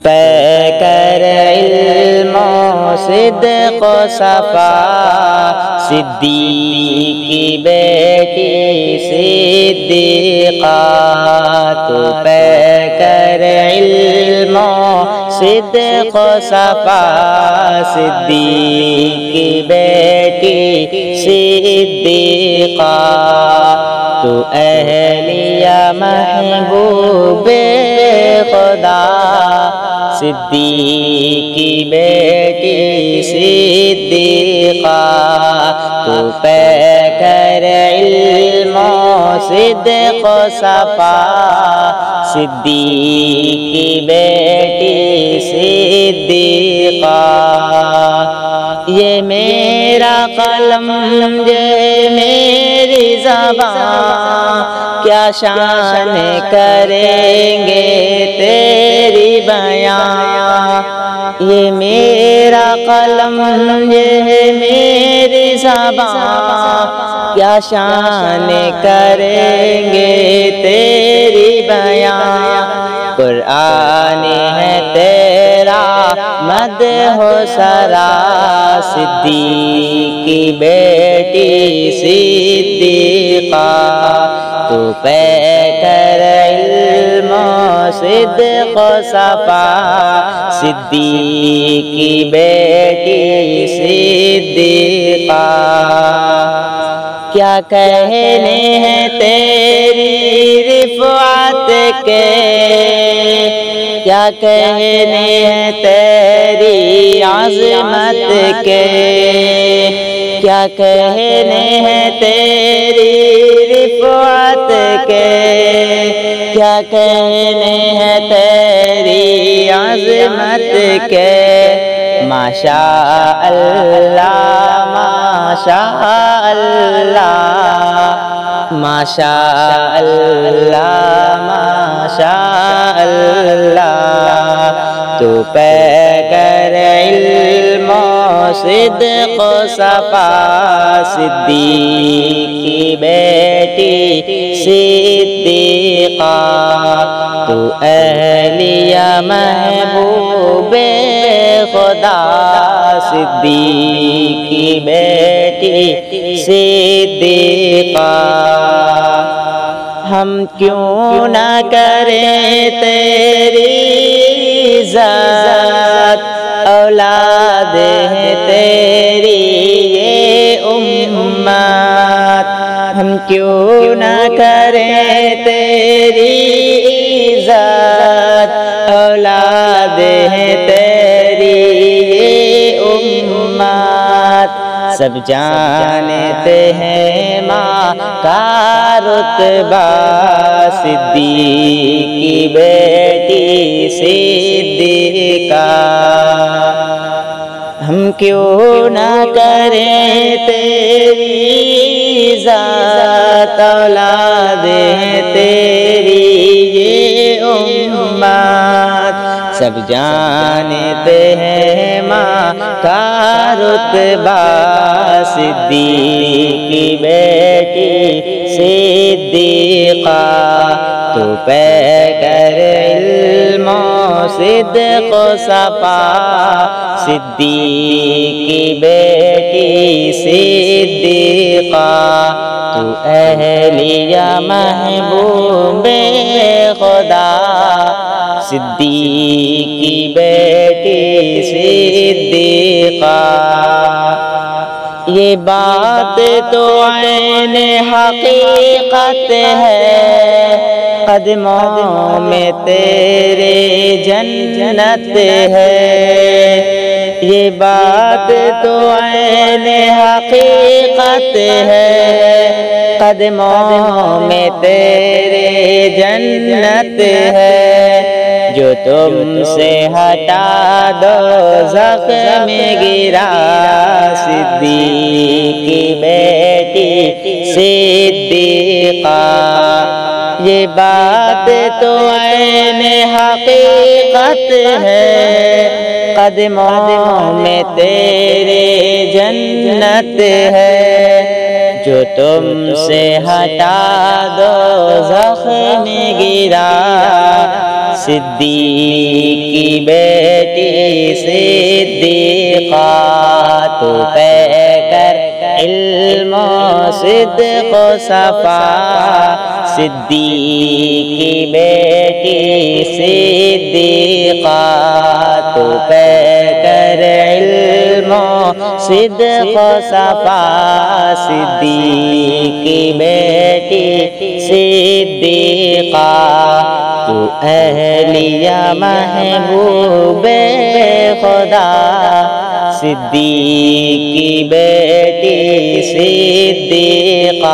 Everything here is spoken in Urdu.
پیکر علم و صدق و صفا، صدیق کی بیٹی صدیقہ، تو پیکر علم و صدق و صفا، صدیق کی بیٹی صدیقہ، تو اہلیہ محبوب خدا، صدیق کی بیٹی صدیقہ، تو پیکر علم و صدق و صفا، صدیق کی بیٹی صدیقہ۔ یہ میرا قلم یہ میری زبان، کیا شان کریں گے تیری بیان، یہ میرا قلم یہ میری زبان، کیا شان کریں گے تیری بیان، قرآن ہے تیرا مدح و سرا، صدیق کی بیٹی صدیقہ، تو پیکر علم و صدق و صفا، صدیق کی بیٹی صدیقہ۔ کیا کہنے ہیں تیری رفعت کے، کیا کہنے ہیں تیری عظمت کے، کیا کہنے ہیں تیری رفعت کے، کیا کہنے ہیں تیری عظمت کے، ماشاء اللہ ماشاء اللہ، ماشاء اللہ ماشاء اللہ، تو پیکر علم و صدق و صفا، صدیق کی بیٹی صدیقہ، تو اہلیہ محبوب خدا، صدیق کی بیٹی صدیقہ۔ ہم کیوں نہ کریں تیری عزت، اولاد ہے تیری یہ امت، ہم کیوں نہ کریں تیری عزت، اولاد ہے تیری یہ امت، سب جانتے ہیں ماں کا رتبہ، صدیق کی بیٹی صدیقہ، ہم کیوں نہ کریں تیری عزت، اولاد ہے تیری یہ امت، سب جانتے ہیں ماں کا رتبہ، صدیق کی بیٹی صدیقہ، تو پیکر علم و صدق و صفا، صدیق کی بیٹی صدیقہ، تو اہلیہ محبوب خدا، صدیق کی بیٹی صدیقہ۔ یہ بات تو عین حقیقت ہے، قدموں میں تیرے جنت ہے، یہ بات تو عین حقیقت ہے، قدموں میں تیرے جنت ہے، جو تم سے ہٹا دوزخ میں گرا، صدیق کی بیٹی صدیقہ، یہ بات تو عین حقیقت ہے، قدموں میں تیرے جنت ہے، جو تم سے ہٹا دوزخ میں گرا، صدیق کی بیٹی صدیقہ تو پیکر علم و صدق و صفا صدیق کی بیٹی صدیقہ تو پیکر علم و صدق و صفا صدیق کی بیٹی صدیقہ تو اہلیہ محبوب خدا صدیق کی بیٹی صدیقہ